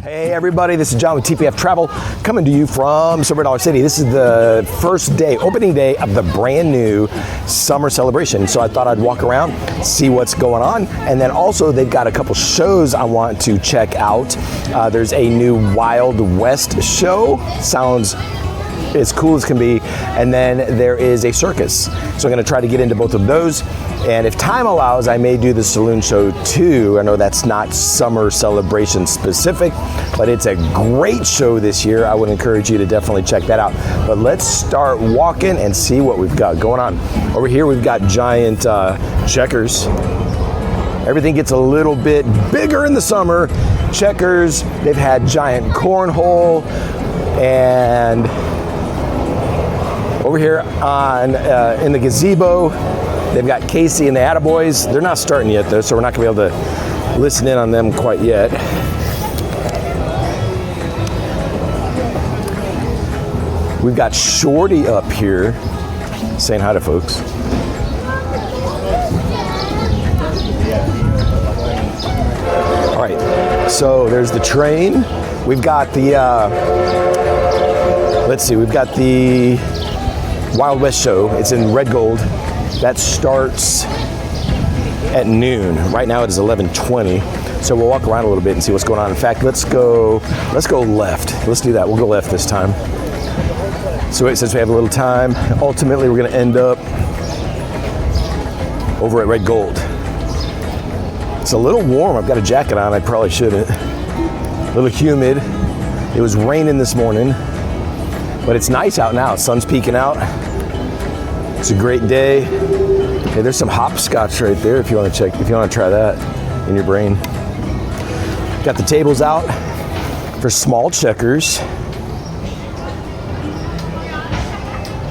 Hey everybody, this is John with TPF Travel coming to you from Silver Dollar City. This is the first day, opening day of the brand new summer celebration. So I thought I'd walk around, see what's going on. And then also they've got a couple shows I want to check out. There's a new Wild West show. Sounds as cool as can be. And then there is a circus. So I'm gonna try to get into both of those. And if time allows, I may do the Saloon show too. I know that's not summer celebration specific, but it's a great show this year. I would encourage you to definitely check that out. But let's start walking and see what we've got going on. Over here, we've got giant checkers. Everything gets a little bit bigger in the summer. Checkers, they've had giant cornhole, and over here on in the gazebo, they've got Casey and the Attaboys. They're not starting yet though, so we're not gonna be able to listen in on them quite yet. We've got Shorty up here saying hi to folks. All right, so there's the train. We've got the, let's see, we've got the Wild West show. It's in red gold. That starts at noon. Right now it is 11:20. So we'll walk around a little bit and see what's going on. In fact, let's go left. Let's do that. We'll go left this time. So since we have a little time, ultimately we're gonna end up over at Red Gold. It's a little warm. I've got a jacket on. I probably shouldn't. A little humid. It was raining this morning, but it's nice out now. Sun's peeking out. It's a great day. Hey, there's some hopscotch right there if you want to try that in your brain. Got the tables out for small checkers.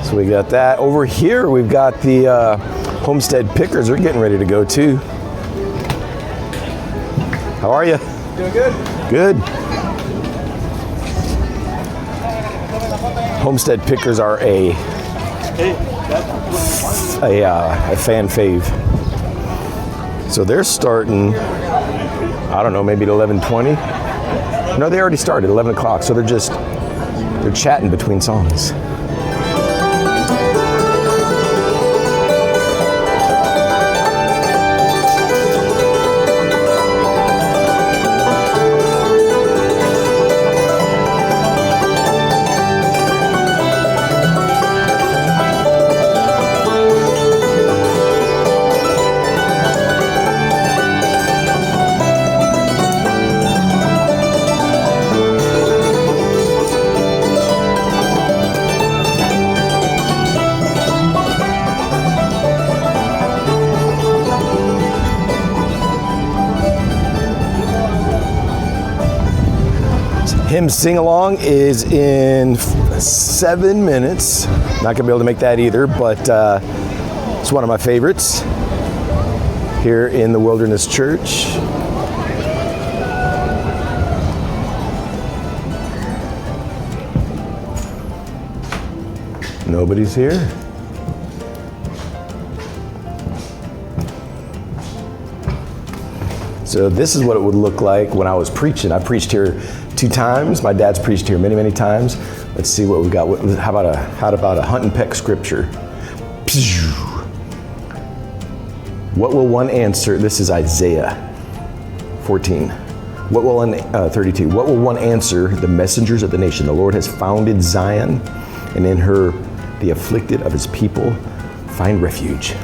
So we got that. Over here, we've got the Homestead Pickers. They're getting ready to go too. How are you? Doing good. Good. Homestead Pickers are a fan fave. So they're starting, I don't know, maybe at 11:20. No, they already started at 11 o'clock. So they're chatting between songs. Him sing along is in 7 minutes. Not gonna be able to make that either, but it's one of my favorites here in the Wilderness Church. Nobody's here. So this is what it would look like when I was preaching. I preached here 2 times. My dad's preached here many, many times. Let's see what we've got. How about a hunt and peck scripture? What will one answer? This is Isaiah 14. 32. What will one answer the messengers of the nation? The Lord has founded Zion, and in her the afflicted of his people find refuge.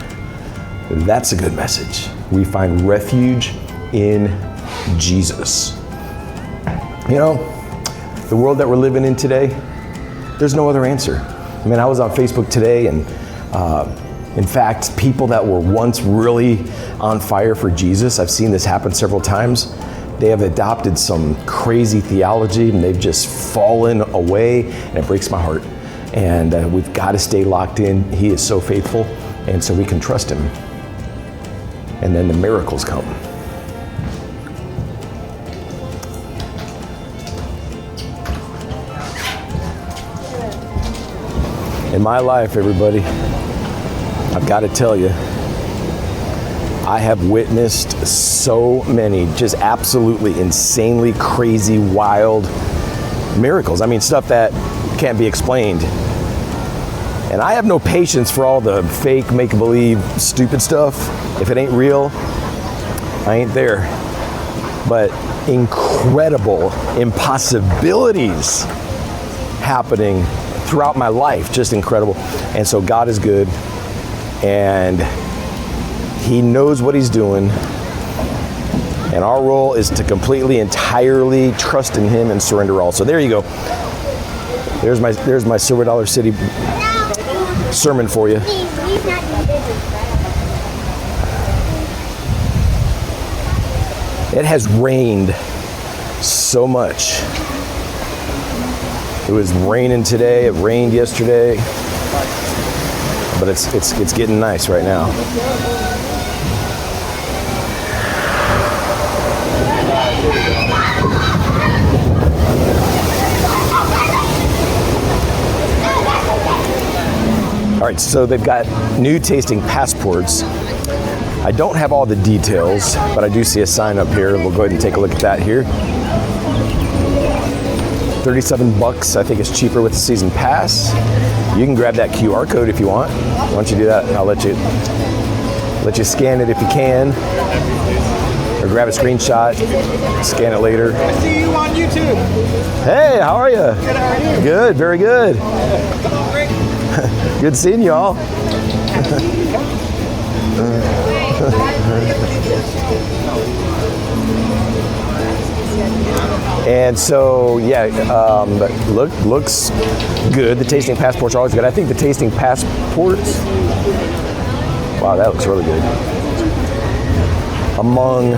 That's a good message. We find refuge in Jesus. You know, the world that we're living in today, there's no other answer. I mean, I was on Facebook today, and in fact, people that were once really on fire for Jesus, I've seen this happen several times, they have adopted some crazy theology and they've just fallen away, and it breaks my heart. And we've got to stay locked in. He is so faithful, and so we can trust him. And then the miracles come. In my life, everybody, I've got to tell you, I have witnessed so many just absolutely insanely crazy, wild miracles. I mean, stuff that can't be explained. And I have no patience for all the fake, make-believe, stupid stuff. If it ain't real, I ain't there. But incredible impossibilities happening throughout my life, just incredible. And so God is good, and He knows what He's doing. And our role is to completely, entirely trust in Him and surrender all. So there you go. There's my Silver Dollar City sermon for you. It has rained so much. It was raining today, it rained yesterday, but it's getting nice right now. All right, so they've got new tasting passports. I don't have all the details, but I do see a sign up here. We'll go ahead and take a look at that here. $37, I think it's cheaper with the season pass. You can grab that QR code if you want. Why don't you do that? I'll let you scan it if you can. Or grab a screenshot, scan it later. I see you on YouTube. Hey, how are you? Good, how are you? Good, very good. Great. Good seeing you all. And so, yeah, looks good. The tasting passports are always good. I think the tasting passports, wow, that looks really good. Among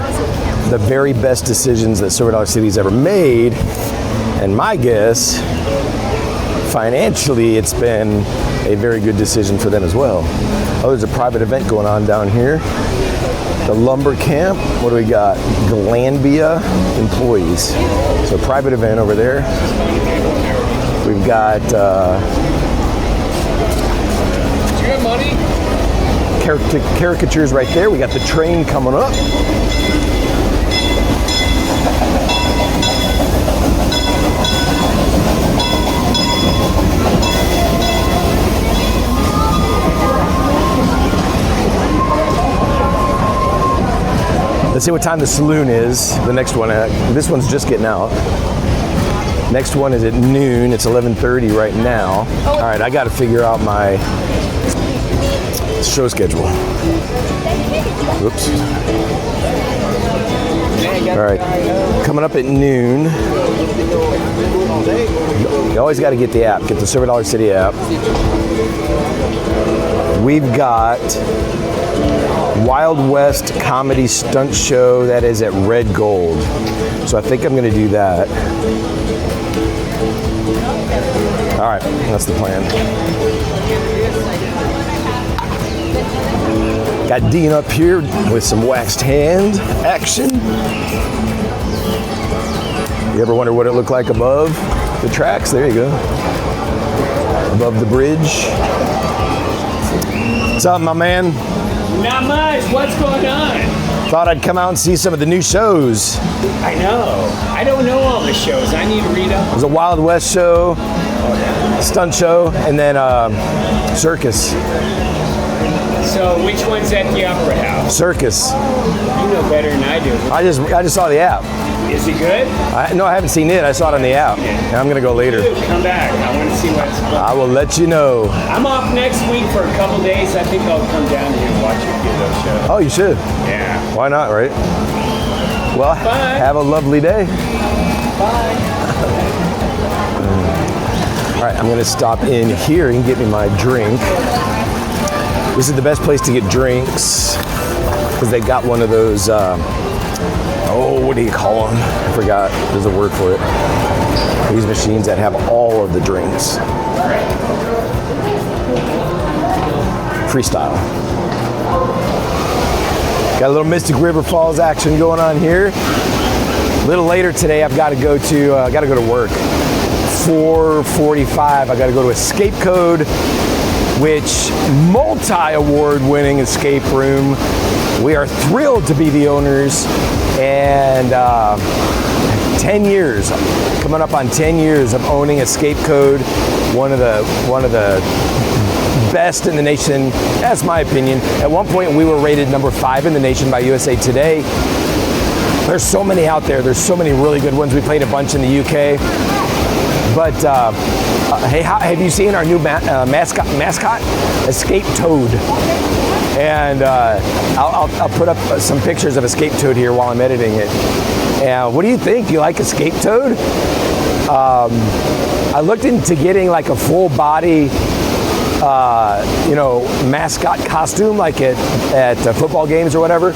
the very best decisions that Silver Dollar City's ever made, and my guess, financially, it's been a very good decision for them as well. Oh, there's a private event going on down here. The lumber camp, what do we got? Glanbia employees. So private event over there. We've got Do you have money? caricatures right there. We got the train coming up. Let's see what time the Saloon is. The next one, this one's just getting out. Next one is at noon. It's 11:30 right now. All right, I got to figure out my show schedule. Oops. All right, coming up at noon. You always got to get the app. Get the Silver Dollar City app. We've got Wild West comedy stunt show that is at Red Gold. So I think I'm going to do that. All right, that's the plan. Got Dean up here with some waxed hand action. You ever wonder what it looked like above the tracks? There you go. Above the bridge. What's up, my man? Not much. What's going on? Thought I'd come out and see some of the new shows. I know. I don't know all the shows. I need to read up. There's a Wild West show, stunt show, and then Circus. So which one's at the Opera House? Circus. You know better than I do. I just saw the app. Is it good? No, I haven't seen it. I saw it on the app. And I'm gonna go later. Dude, come back. I want to see what's going on. I will let you know. I'm off next week for a couple days. I think I'll come down here and watch a few of those shows. Oh, you should. Yeah. Why not, right? Well, Bye. have a lovely day. Bye. All right, I'm gonna stop in here and get me my drink. This is the best place to get drinks because they got one of those, what do you call them? I forgot, there's a word for it. These machines that have all of the drinks. Freestyle. Got a little Mystic River Falls action going on here. A little later today, I've got to go to work. 4:45, I got to go to Escape Code, which multi-award winning escape room. We are thrilled to be the owners, and 10 years, coming up on 10 years of owning Escape Code, one of the best in the nation, that's my opinion. At one point, we were rated number 5 in the nation by USA Today. There's so many out there. There's so many really good ones. We played a bunch in the UK. But hey, have you seen our new mascot? Escape Toad. And I'll put up some pictures of Escape Toad here while I'm editing it. And what do you think? Do you like Escape Toad? I looked into getting like a full body, mascot costume, like at football games or whatever.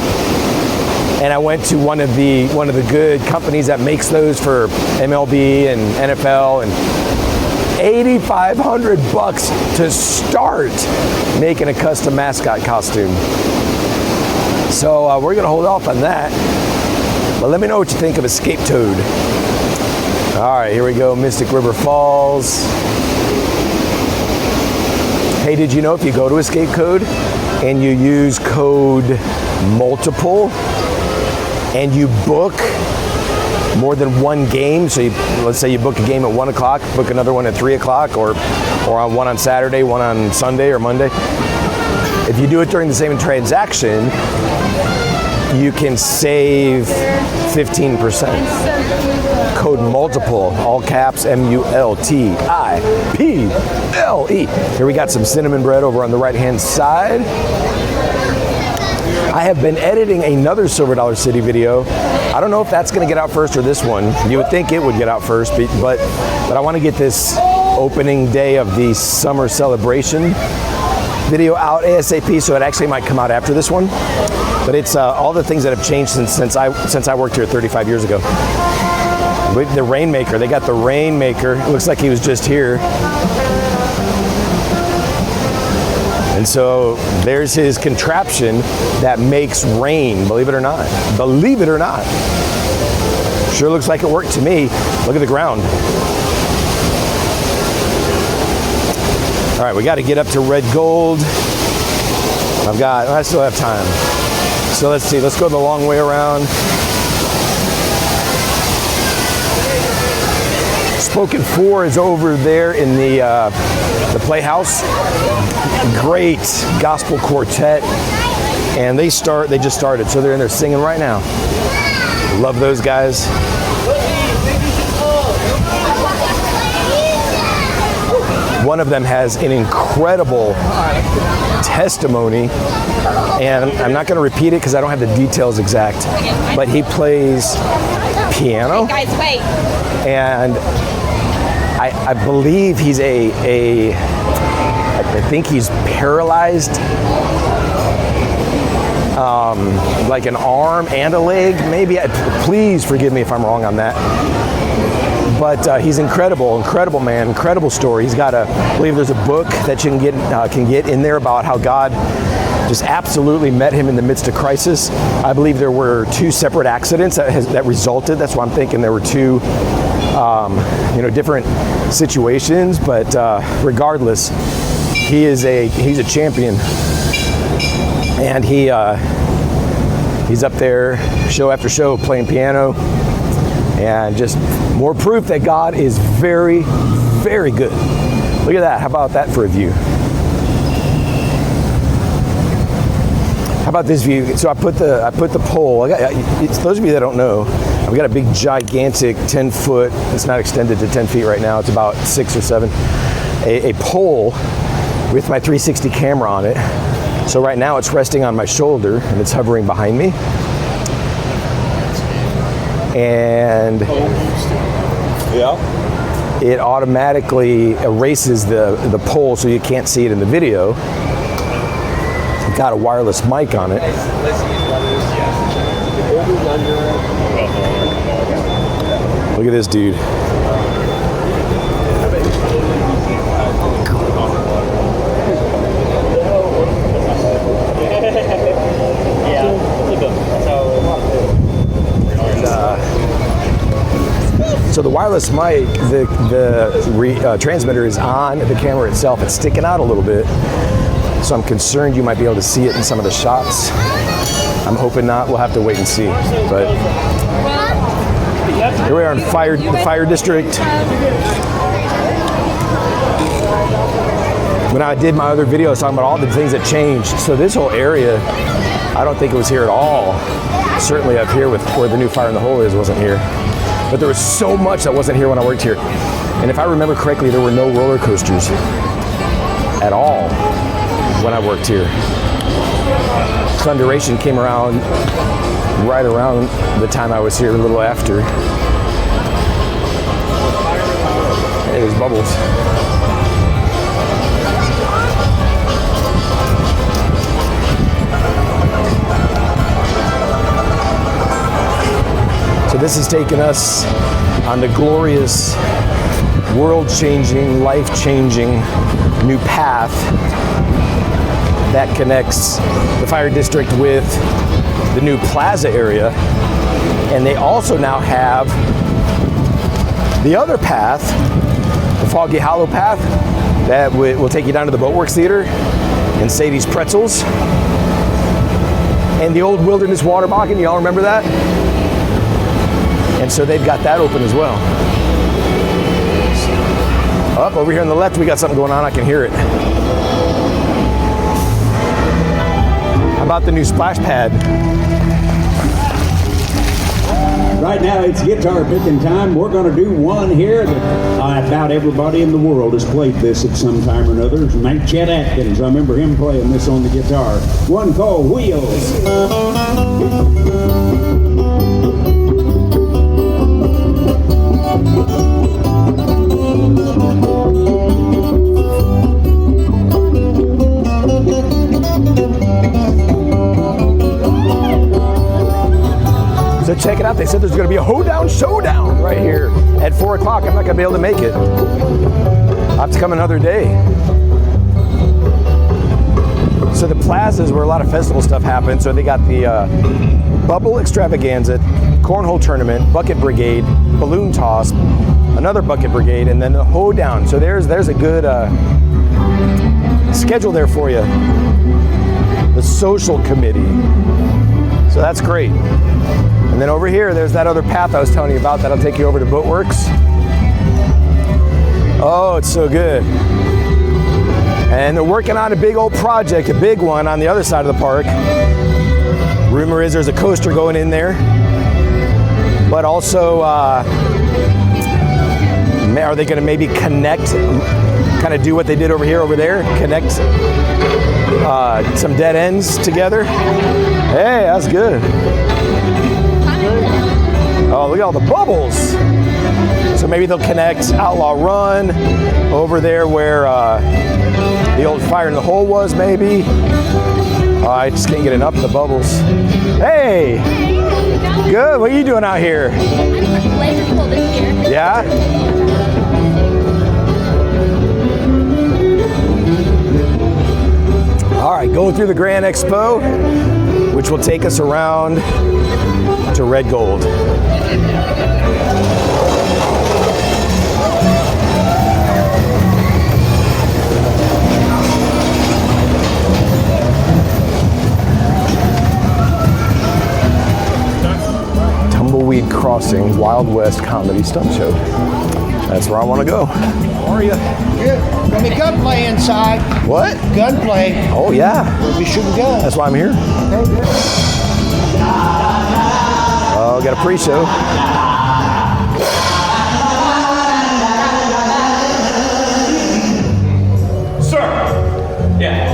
And I went to one of the good companies that makes those for MLB and NFL, and $8,500 to start making a custom mascot costume. So we're gonna hold off on that. But let me know what you think of Escape Toad. All right, here we go, Mystic River Falls. Hey, did you know if you go to Escape Code and you use code MULTIPLE and you book more than one game, so let's say you book a game at 1 o'clock, book another one at 3 o'clock, or on one on Saturday, one on Sunday or Monday. If you do it during the same transaction, you can save 15%. Code MULTIPLE, all caps, MULTIPLE. Here we got some cinnamon bread over on the right-hand side. I have been editing another Silver Dollar City video. I don't know if that's going to get out first or this one. You would think it would get out first, but I want to get this opening day of the summer celebration video out ASAP, so it actually might come out after this one. But it's all the things that have changed since I worked here 35 years ago. With the Rainmaker, they got the Rainmaker. It looks like he was just here. And so there's his contraption that makes rain, believe it or not. Believe it or not. Sure looks like it worked to me. Look at the ground. All right, we got to get up to Red Gold. I still have time. So let's see, let's go the long way around. Spoken 4 is over there in the Playhouse. Great gospel quartet, and they just started, so they're in there singing right now. Love those guys. One of them has an incredible testimony, and I'm not going to repeat it because I don't have the details exact, but he plays piano. Guys, wait. And I believe he's I think he's paralyzed, like an arm and a leg, maybe. Please forgive me if I'm wrong on that. But he's incredible man, incredible story. He's got I believe there's a book that you can get in there about how God just absolutely met him in the midst of crisis. I believe there were 2 separate accidents that resulted. That's why I'm thinking there were 2 different situations, but regardless, he's a champion, and he's up there show after show playing piano, and just more proof that God is very, very good. Look at that. How about that for a view? How about this view? So I put the pole. It's those of you that don't know, I've got a big, gigantic 10-foot. It's not extended to 10 feet right now. It's about 6 or 7. A pole with my 360 camera on it. So right now it's resting on my shoulder and it's hovering behind me. And it automatically erases the pole so you can't see it in the video. It's got a wireless mic on it. Look at this dude. So the wireless mic, the transmitter is on the camera itself. It's sticking out a little bit. So I'm concerned you might be able to see it in some of the shots. I'm hoping not. We'll have to wait and see. But here we are in the fire district. When I did my other video, I was talking about all the things that changed. So this whole area, I don't think it was here at all. Certainly up here with where the new Fire in the Hole is, wasn't here. But there was so much that wasn't here when I worked here. And if I remember correctly, there were no roller coasters at all when I worked here. Thunderation came around right around the time I was here, a little after. Hey, there's bubbles. So this has taken us on the glorious, world-changing, life-changing new path that connects the fire district with the new plaza area. And they also now have the other path, the Foggy Hollow path, that will take you down to the Boatworks Theater and Sadie's Pretzels. And the old Wilderness Waterbakken, y'all remember that? And so they've got that open as well. Up over here on the left, we got something going on. I can hear it. How about the new splash pad? Right now it's guitar picking time. We're going to do one here that about everybody in the world has played this at some time or another. It's Mike Chet Atkins. I remember him playing this on the guitar. One called Wheels. So check it out. They said there's going to be a hoedown showdown right here at 4 o'clock. I'm not going to be able to make it. I'll have to come another day. So the plaza is where a lot of festival stuff happens. So they got the Bubble Extravaganza, Cornhole Tournament, Bucket Brigade, Balloon Toss, another Bucket Brigade, and then the hoedown. So there's a good schedule there for you. The social committee. So that's great. And then over here, there's that other path I was telling you about that'll take you over to Boatworks. Oh, it's so good. And they're working on a big old project, a big one on the other side of the park. Rumor is there's a coaster going in there. But also, are they going to maybe connect, kind of do what they did over here, over there, connect some dead ends together? Hey, that's good. Oh, look at all the bubbles. So maybe they'll connect Outlaw Run over there where the old Fire in the Hole was, maybe. Oh, I just can't get enough of the bubbles. Hey! Good, what are you doing out here? I'm flavorful this year. Yeah? All right, going through the Grand Expo, which will take us around to Red Gold. Tumbleweed Crossing Wild West Comedy Stunt Show. That's where I want to go. How are you? Good. Got me gunplay inside. What? Gunplay. Oh, yeah. We'll be shooting guns. That's why I'm here. Okay, good. Oh, got a pre-show. Sir! Yeah.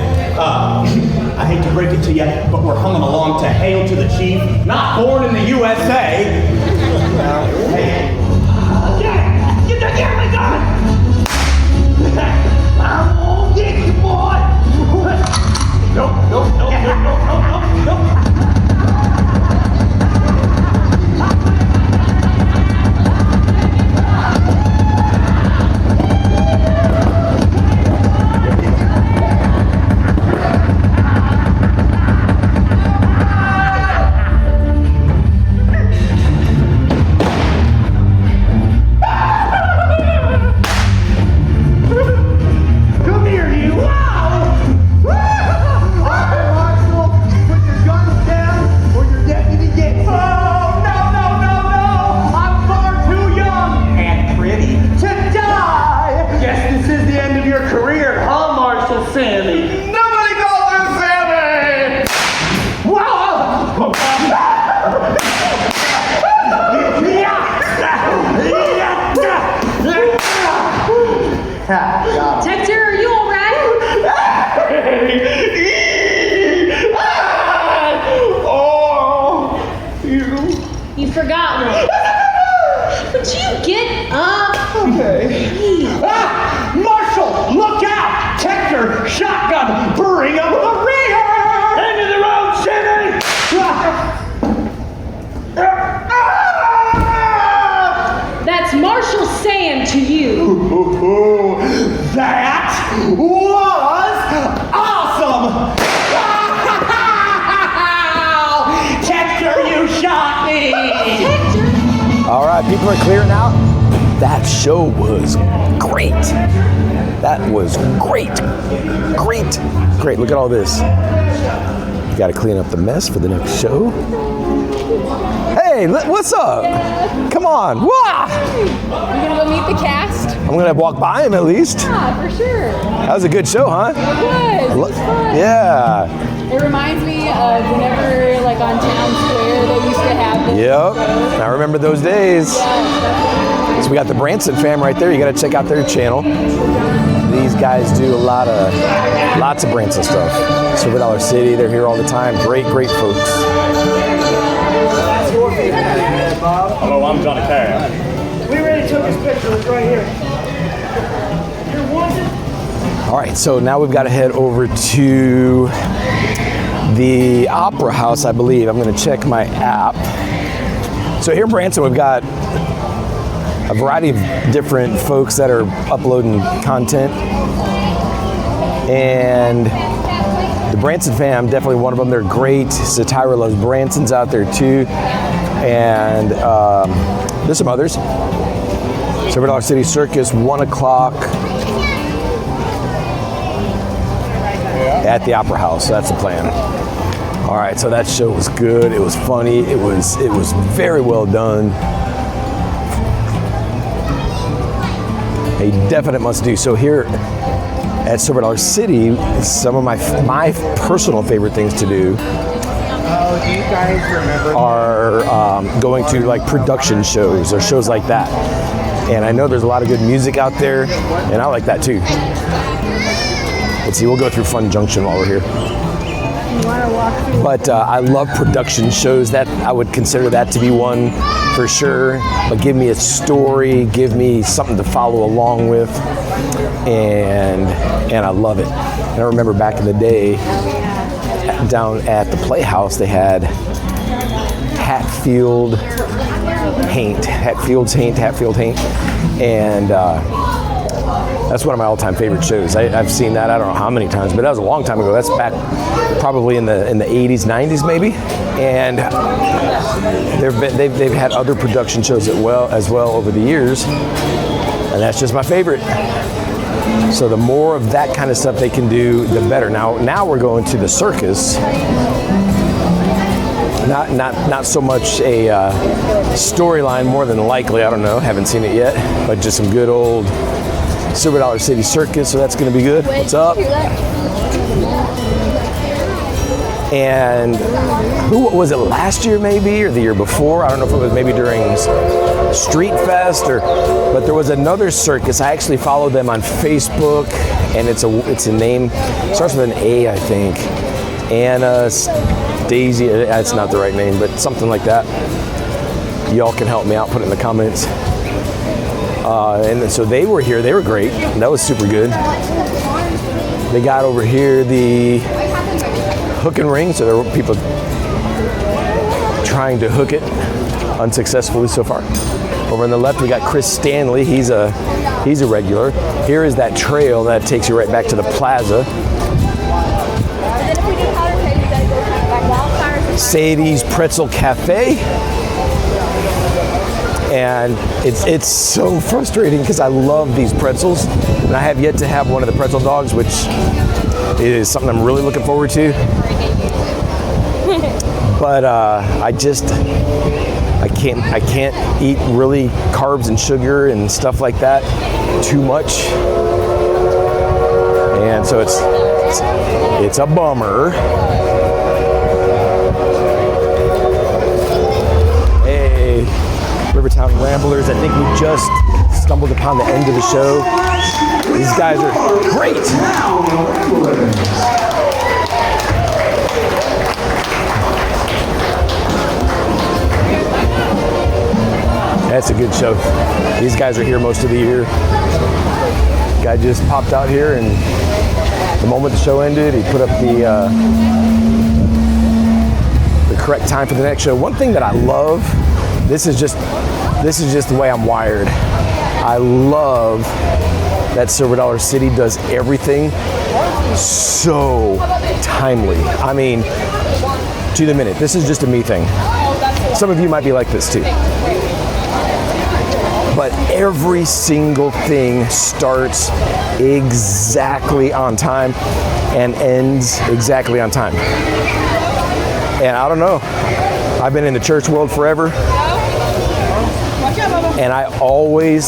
I hate to break it to you, but we're humming along to Hail to the Chief, not born in the USA. Hey. Yeah! You took care of my gun! I'm gonna get you, boy! Nope. Texter, are you all right? You forgot one. Would you get up? Okay. Marshall, look out! Texter, shotgun, bring up the rear! Into the road, Jimmy! That's Marshall saying to you. That was awesome! Texter, you shot me! Texter, All right, people are clearing out. That show was great. That was great. Great. Great. Look at all this. You got to clean up the mess for the next show. Hey, what's up? Come on. Wah! You gonna go meet the cast? I'm going to walk by him at least. Yeah, for sure. That was a good show, huh? It was fun. Yeah. It reminds me of whenever, like on Town Square, they used to have this. Yep. I remember those days. Yeah, So we got the Branson fam right there. You got to check out their channel. These guys do lots of Branson stuff. Silver Dollar City, they're here all the time. Great, great folks. Hello, I'm Johnny Cash. We already took his picture. It's right here. You're wanted. All right, so now we've got to head over to the Opera House, I believe. I'm going to check my app. So here in Branson, we've got a variety of different folks that are uploading content. And the Branson fam, definitely one of them. They're great. Satira Loves Branson's out there too. And there's some others. Silver Dollar City Circus, 1 o'clock at the Opera House. So that's the plan. All right, so that show was good. It was funny. It was very well done. A definite must do. So here at Silver Dollar City, some of my personal favorite things to do Oh, do you guys remember? are going to like production shows or shows like that. And I know there's a lot of good music out there, and I like that too. Let's see, we'll go through Fun Junction while we're here. But I love production shows. That I would consider that to be one for sure. But give me a story, give me something to follow along with, and I love it. And I remember back in the day, down at the Playhouse, they had Hatfield Haint, and that's one of my all-time favorite shows. I've seen that I don't know how many times, but that was a long time ago. That's back probably in the 80s, 90s maybe. And they've had other production shows as well over the years, and that's just my favorite. So the more of that kind of stuff they can do, the better. Now we're going to the Circus. Not so much a storyline, more than likely. I don't know, haven't seen it yet, but just some good old Silver Dollar City Circus. So that's going to be good. What's up? And who was it, last year maybe, or the year before? I don't know if it was maybe during Street Fest, but there was another circus. I actually followed them on Facebook, and it's a name, it starts with an A, I think. Anna Daisy, that's not the right name, but something like that. Y'all can help me out, put it in the comments. And so they were here, they were great. That was super good. They got over here the hook and ring, so there were people trying to hook it unsuccessfully so far. Over on the left, we got Chris Stanley. He's a regular. Here is that trail that takes you right back to the plaza. Sadie's Pretzel Cafe. And it's so frustrating because I love these pretzels, and I have yet to have one of the pretzel dogs, which is something I'm really looking forward to. But I can't eat really carbs and sugar and stuff like that too much, and so it's a bummer. Hey, Rivertown Ramblers, I think we just stumbled upon the end of the show. These guys are great. That's a good show. These guys are here most of the year. Guy just popped out here, and the moment the show ended, he put up the correct time for the next show. One thing that I love, this is just the way I'm wired. I love that Silver Dollar City does everything so timely. I mean, to the minute. This is just a me thing. Some of you might be like this too. But every single thing starts exactly on time and ends exactly on time. And I don't know, I've been in the church world forever, and I always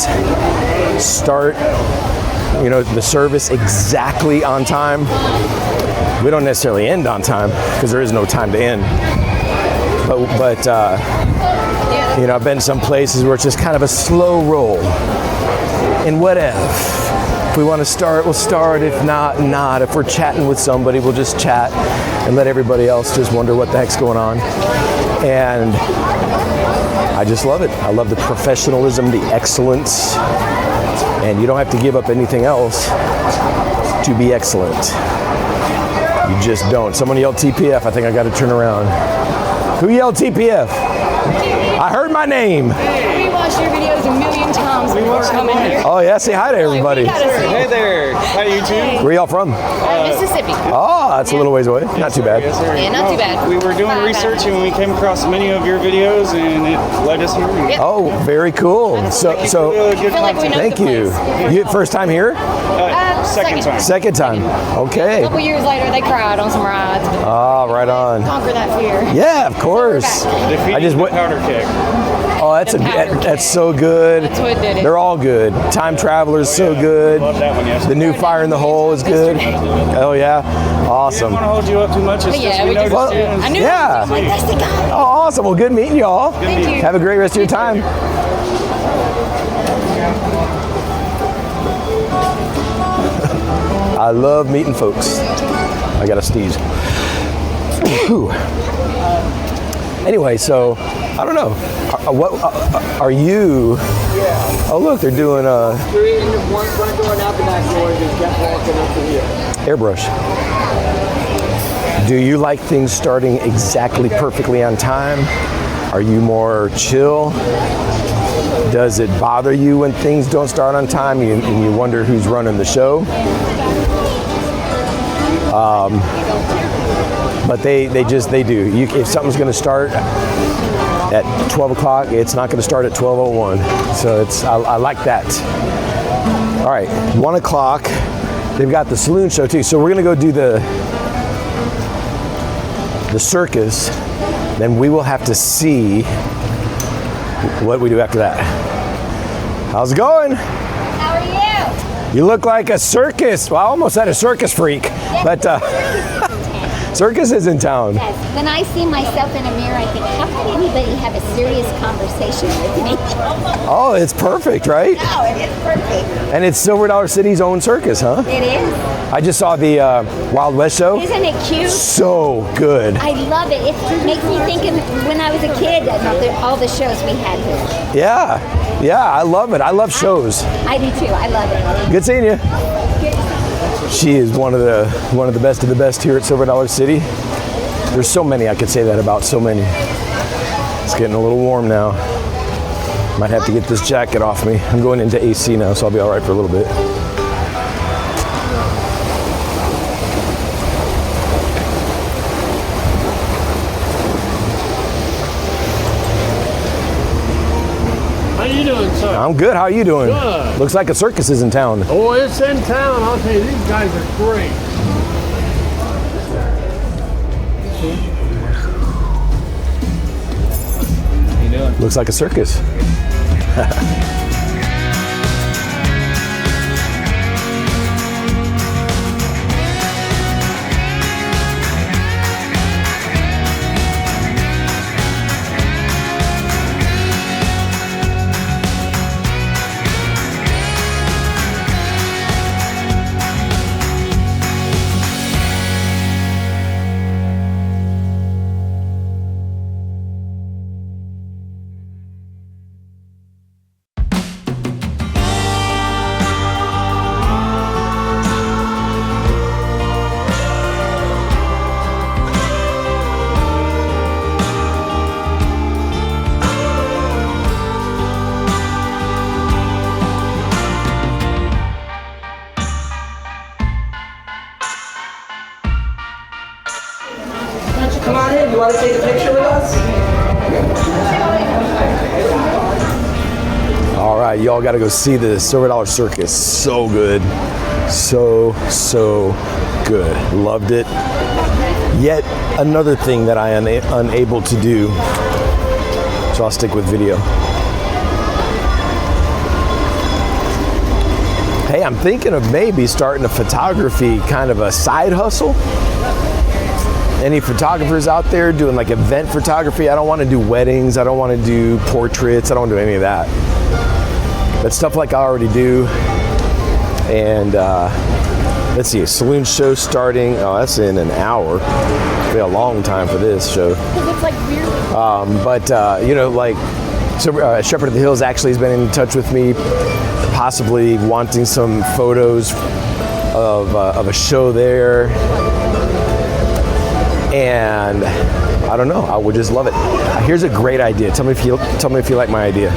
start, the service exactly on time. We don't necessarily end on time because there is no time to end. But I've been some places where it's just kind of a slow roll. And what if we want to start, we'll start. If not, not. If we're chatting with somebody, we'll just chat and let everybody else just wonder what the heck's going on. And I just love it. I love the professionalism, the excellence. And you don't have to give up anything else to be excellent. You just don't. Someone yelled TPF. I think I got to turn around. Who yelled TPF? I heard my name. We watched your videos a million times before coming here. Oh yeah, say hi to everybody. Hey there. Hi, you too. Where y'all from? Mississippi. Oh, that's a little ways away. Not too bad. Yes, sir. Yeah, not too bad. We were doing research and we came across many of your videos and it led us here. Yep. Oh, very cool. So Good feel like we content. know thank the you. place. You first time here? Second time. Second time. Okay. A couple years later, they cried on some rides. But Ah, right on. conquer that fear. Yeah, of course. Defeating I just the went. powder keg. Oh, that's so good. That's what did it. They're all good. Time Traveler's so good. Love that one, yes. The new Fire in the Hole is good. Oh yeah, I awesome. don't want to hold you up too much. It's Yeah, just we we noticed just- you. I knew Yeah. I'm like, that's the guy. Oh, awesome. Well, good meeting y'all. Thank you. Have a great rest of your time. I love meeting folks. I got a sneeze. Whew. Anyway, so I don't know. What are you? Yeah. Oh, look, they're doing We're in the one front door and out the back door and just kept walking up to here. airbrush. Do you like things starting exactly perfectly on time? Are you more chill? Does it bother you when things don't start on time and you wonder who's running the show? But they do. If something's going to start at 12 o'clock, it's not going to start at 12:01. So I like that. All right, 1 o'clock. They've got the Saloon show too. So we're going to go do the Circus. Then we will have to see what we do after that. How's it going? How are you? You look like a circus. Well, I almost said a circus freak, but Circus is in town. Yes. When I see myself in a mirror, I think, how could anybody have a serious conversation with me? Oh, it's perfect, right? No, it is perfect. And it's Silver Dollar City's own circus, huh? It is. I just saw the Wild West show. Isn't it cute? So good. I love it. It makes me think of when I was a kid, all the shows we had here. Yeah, I love it. I love shows. I do too. I love it. Good seeing you. She is one of the best of the best here at Silver Dollar City. There's so many I could say that about. So many. It's getting a little warm now. Might have to get this jacket off me. I'm going into AC now, so I'll be all right for a little bit. How you doing, sir? I'm good. How are you doing? Good. Looks like a circus is in town. Oh, it's in town. I'll tell you, these guys are great. Looks like a circus. want to take a picture with us? All right, y'all got to go see the Silver Dollar Circus. So good. So good. Loved it. Yet another thing that I am unable to do. So I'll stick with video. Hey, I'm thinking of maybe starting a photography kind of a side hustle. Any photographers out there doing like event photography? I don't want to do weddings. I don't want to do portraits. I don't want to do any of that. But stuff like I already do. And let's see, a Saloon show starting. Oh, that's in an hour. It'll be a long time for this show. It's like weird. You know, like, so Shepherd of the Hills actually has been in touch with me, possibly wanting some photos of a show there. And I don't know, I would just love it. Here's a great idea. Tell me if you like my idea.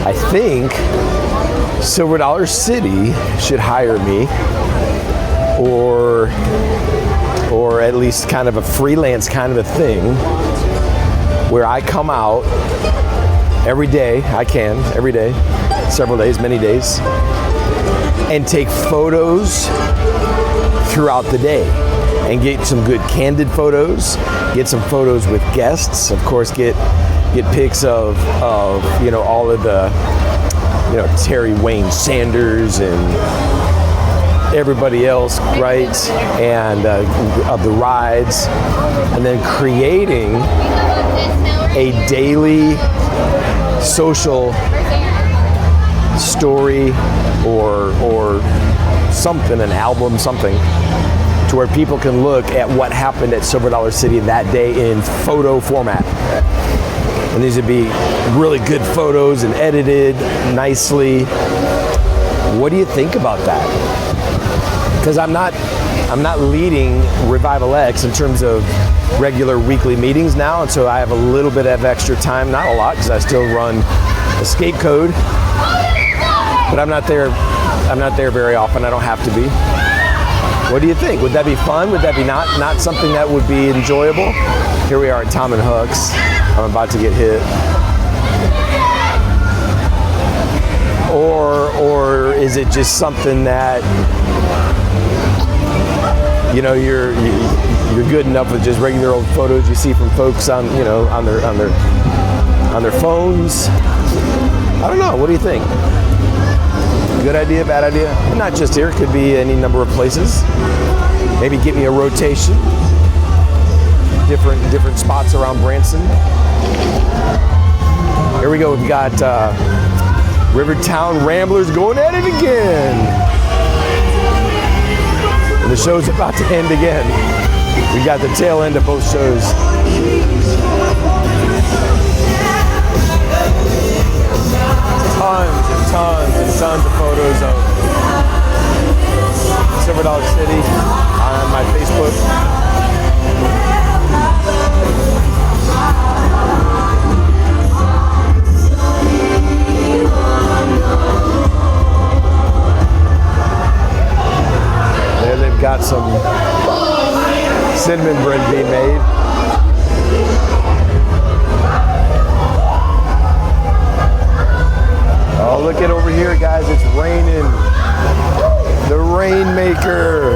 I think Silver Dollar City should hire me, or at least kind of a freelance kind of a thing, where I come out every day, every day, several days, many days, and take photos throughout the day. And get some good candid photos, get some photos with guests, of course, get pics of you know, all of the, you know, Terry Wayne Sanders and everybody else, right? And of the rides, and then creating a daily social story or something, an album, something, to where people can look at what happened at Silver Dollar City that day in photo format. And these would be really good photos and edited nicely. What do you think about that? Because I'm not leading Revival X in terms of regular weekly meetings now, and so I have a little bit of extra time, not a lot, because I still run Escape Code, but I'm not there very often. I don't have to be. What do you think? Would that be fun? Would that be not something that would be enjoyable? Here we are at Tom and Huck's. I'm about to get hit. Or is it just something that, you know, you're good enough with just regular old photos you see from folks on, you know, on their phones? I don't know. What do you think? Good idea, bad idea? Not just here, it could be any number of places. Maybe get me a rotation. Different spots around Branson. Here we go, we've got Rivertown Ramblers going at it again. And the show's about to end again. We got the tail end of both shows. Tons of photos of Silver Dollar City on my Facebook. There they've got some cinnamon bread being made. Oh, look at over here, guys. It's raining. The Rainmaker.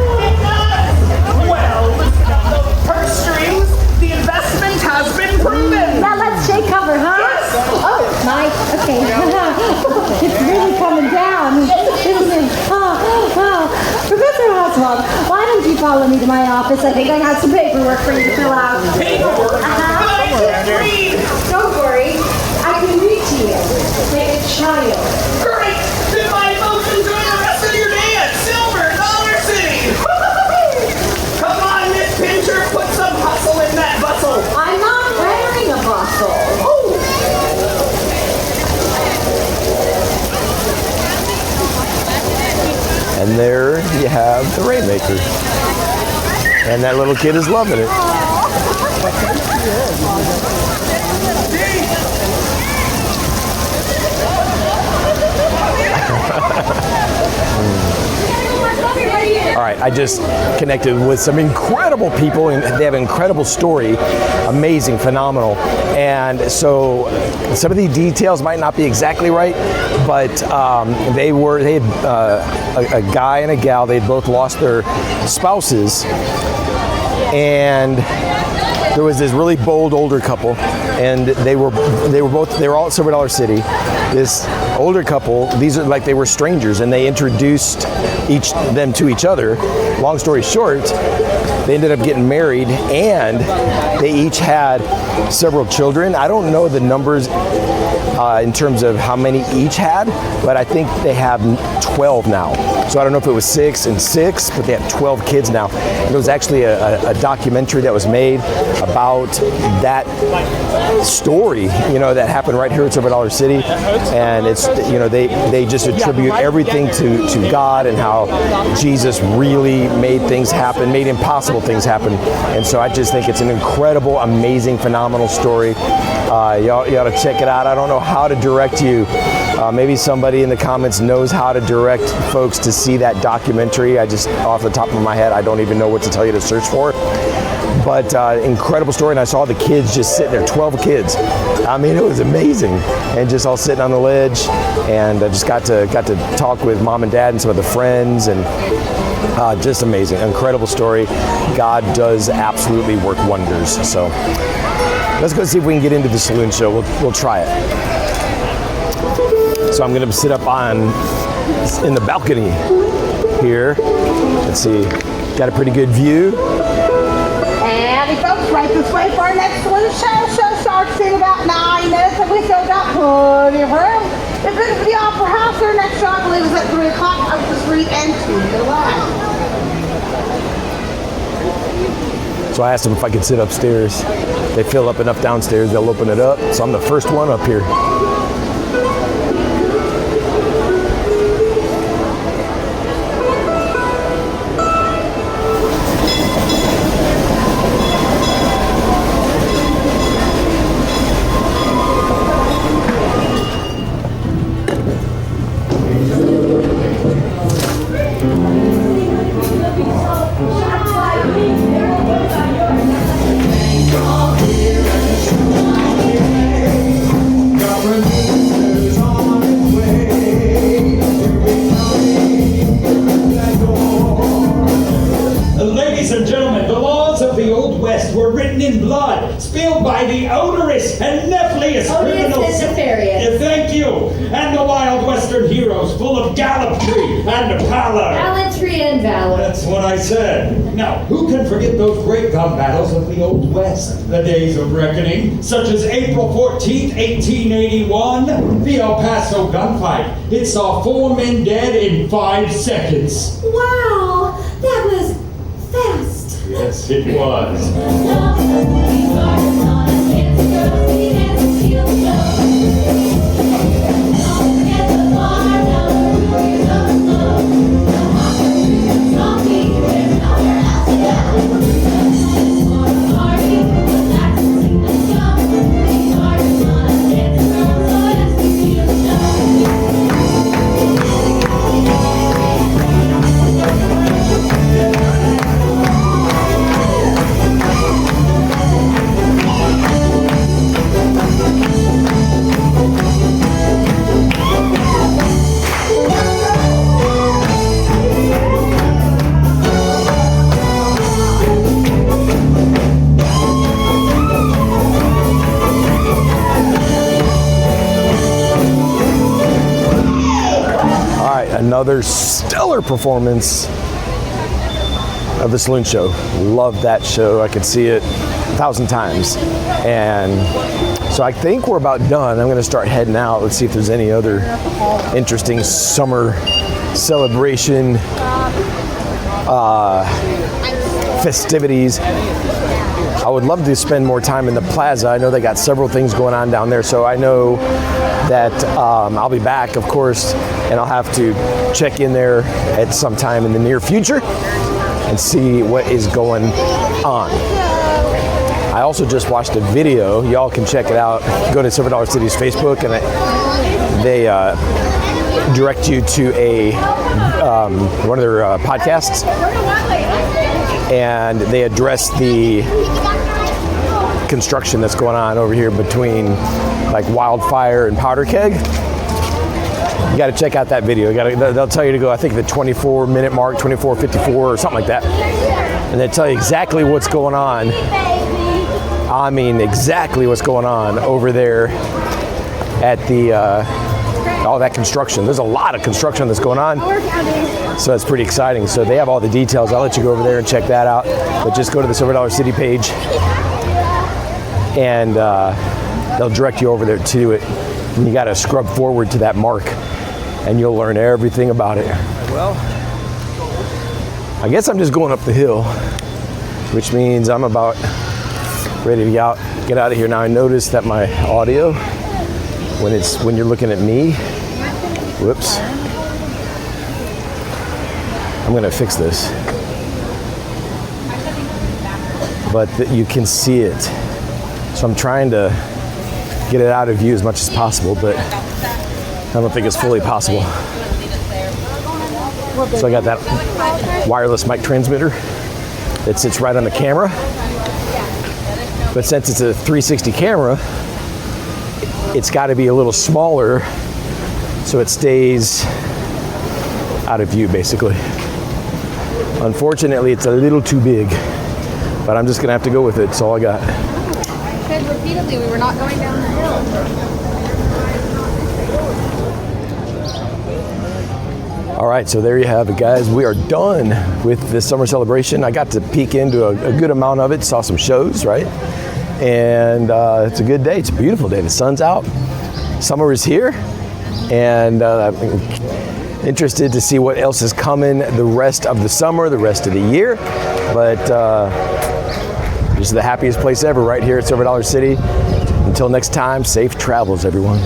Well, listen up those purse strings. The investment has been proven. Now let's shake cover, huh? Yes. Oh, nice. Okay. It's really coming down, isn't it? Professor Oswald, why don't you follow me to my office? I think I got some paperwork for you to fill out. Paperwork? But I can't read. Don't worry. I can read to you. Like a child. Great. Then my folks enjoy the rest of your day at Silver Dollar City. Come on, Miss Pincher, put some hustle in that bustle. I'm not wearing a bustle. Oh. And there you have the Rainmaker. And that little kid is loving it. All right. right, I just connected with some incredible people, and they have an incredible story, amazing, phenomenal. And so some of the details might not be exactly right, but they had a guy and a gal. They'd both lost their spouses, and there was this really bold older couple, and they were all at Silver Dollar City. This older couple, they were strangers, and they introduced them to each other. Long story short, they ended up getting married, and they each had several children. I don't know the numbers in terms of how many each had, but I think they have 12 now. So I don't know if it was 6 and 6, but they have 12 kids now. And there was actually a documentary that was made about that story, that happened right here at Silver Dollar City. And it's, they just attribute everything to God and how Jesus really made things happen, made impossible things happen. And so I just think it's an incredible, amazing, phenomenal story. You ought to check it out. I don't know how to direct you. Maybe somebody in the comments knows how to direct folks to see that documentary. I just, off the top of my head, I don't even know what to tell you to search for. But incredible story, and I saw the kids just sitting there, 12 kids. I mean, it was amazing, and just all sitting on the ledge, and I just got to talk with mom and dad and some of the friends, and just amazing, incredible story. God does absolutely work wonders. So let's go see if we can get into the Saloon show. We'll try it. So I'm gonna sit up in the balcony here. Let's see, got a pretty good view. And folks, right this way for our next Saloon show. Show starts in about 9 minutes, and we still got plenty of room. If it's the Opera House, their next show, I believe, is at 3 o'clock up the street and to the left. So I asked them if I could sit upstairs. They fill up enough downstairs, they'll open it up. So I'm the first one up here. Now, who can forget those great gun battles of the Old West? The days of reckoning, such as April 14th, 1881, the El Paso gunfight. It saw 4 men dead in 5 seconds. Wow, that was fast. Yes, it was. Another stellar performance of the Saloon show. Love that show. I could see it 1,000 times. And so I think we're about done. I'm going to start heading out. Let's see if there's any other interesting summer celebration festivities. I would love to spend more time in the plaza. I know they got several things going on down there, so I know that I'll be back, of course, and I'll have to check in there at some time in the near future and see what is going on. I also just watched a video. Y'all can check it out. Go to Silver Dollar City's Facebook, and direct you to a one of their podcasts, and they address the construction that's going on over here between like Wildfire and Powder Keg. You got to check out that video. They'll tell you to go, I think, the 24-minute mark, 24:54 or something like that, and they tell you exactly what's going on. I mean, exactly what's going on over there at the all that construction. There's a lot of construction that's going on, so it's pretty exciting. So they have all the details. I'll let you go over there and check that out. But just go to the Silver Dollar City page, and they'll direct you over there to it. And you got to scrub forward to that mark, and you'll learn everything about it. Well, I guess I'm just going up the hill, which means I'm about ready to get out of here. Now I noticed that my audio, when you're looking at me, whoops, I'm gonna fix this, but you can see it. So I'm trying to get it out of view as much as possible, but I don't think it's fully possible. So I got that wireless mic transmitter that sits right on the camera, but since it's a 360 camera, it's got to be a little smaller so it stays out of view, basically. Unfortunately, it's a little too big, but I'm just gonna have to go with it. It's all I got. I said repeatedly we were not going down the hill. All right, so there you have it, guys. We are done with this summer celebration. I got to peek into a good amount of it, saw some shows, right? And it's a good day. It's a beautiful day. The sun's out. Summer is here, and I'm interested to see what else is coming the rest of the summer, the rest of the year. But this is the happiest place ever right here at Silver Dollar City. Until next time, safe travels, everyone.